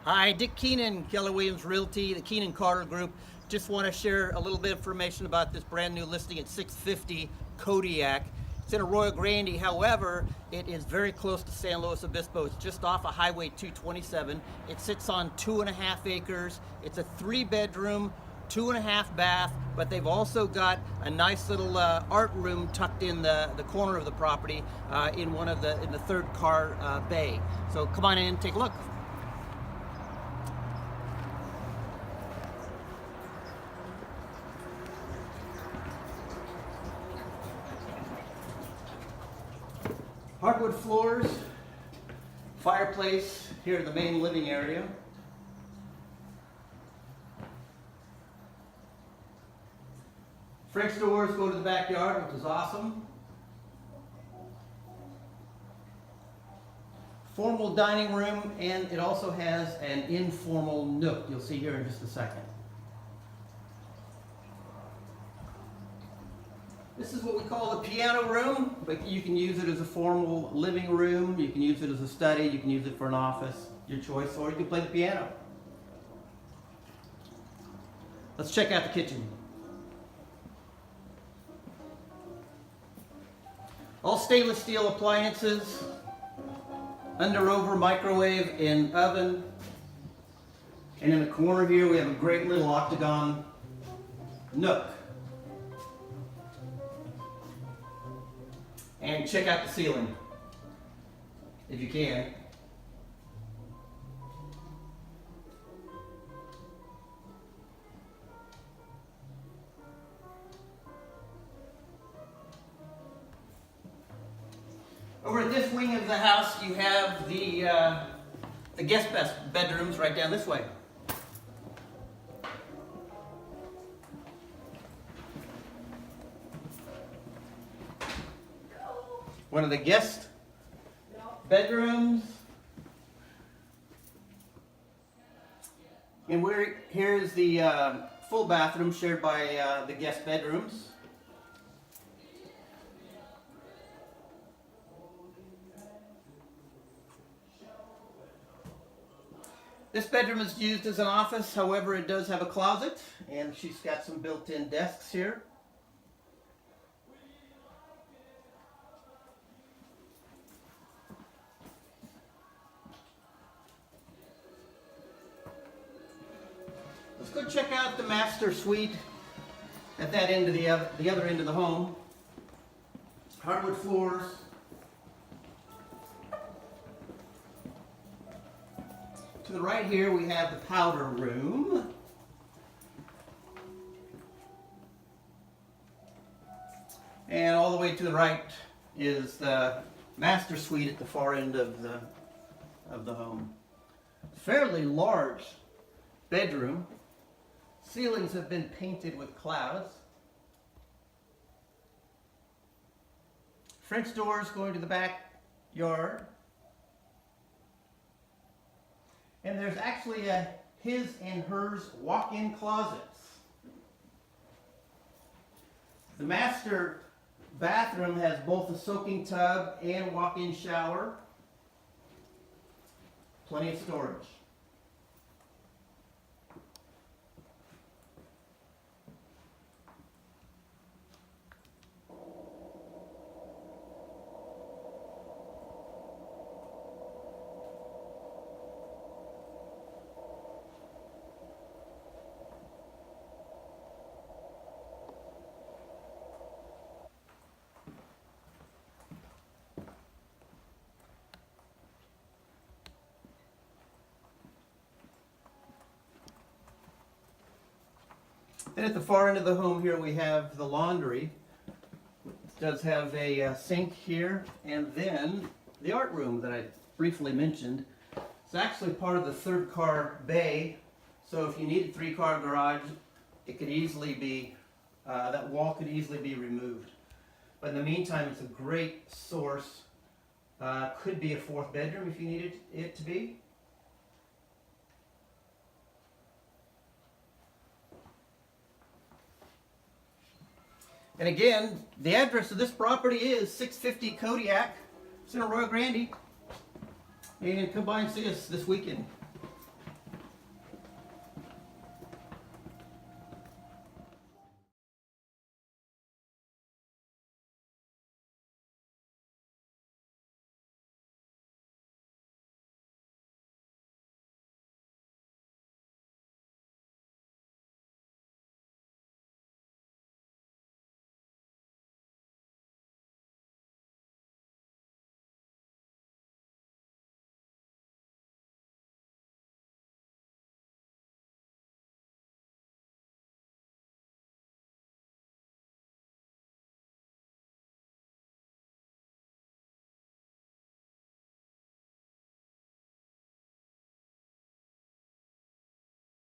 Hi, Dick Keenan, Keller Williams Realty, the Keenan Carter Group. Just want to share a little bit of information about this brand new listing at 650 Kodiak. It's in Arroyo Grande. However, it is very close to San Luis Obispo. It's just off of Highway 227. It sits on 2.5 acres. It's a 3-bedroom, 2.5 bath, but they've also got a nice little art room tucked in the corner of the property in the third car bay. So come on in, take a look. Hardwood floors, fireplace here in the main living area. French doors go to the backyard, which is awesome. Formal dining room, and it also has an informal nook. You'll see here in just a second. This is what we call the piano room, but you can use it as a formal living room, you can use it as a study, you can use it for an office, your choice, or you can play the piano. Let's check out the kitchen. All stainless steel appliances, under-over microwave and oven. And in the corner here we have a great little octagon nook. And check out the ceiling, if you can. Over at this wing of the house, you have the guest bedrooms right down this way. One of the guest bedrooms. And here's the full bathroom shared by the guest bedrooms. This bedroom is used as an office, however it does have a closet, and she's got some built-in desks here. Let's go check out the master suite at that end of the other end of the home. Hardwood floors. To the right here we have the powder room. And all the way to the right is the master suite at the far end of the home. Fairly large bedroom. Ceilings have been painted with clouds. French doors going to the backyard. And there's actually a his and hers walk-in closets. The master bathroom has both a soaking tub and walk-in shower. Plenty of storage. Then at the far end of the home here we have the laundry. It does have a sink here, and then the art room that I briefly mentioned. It's actually part of the third car bay, so if you need a 3-car garage, it could easily be, that wall could easily be removed. But in the meantime, it's a great source. Could be a 4th bedroom if you needed it to be. And again, the address of this property is 650 Kodiak. It's in Arroyo Grande. And come by and see us this weekend.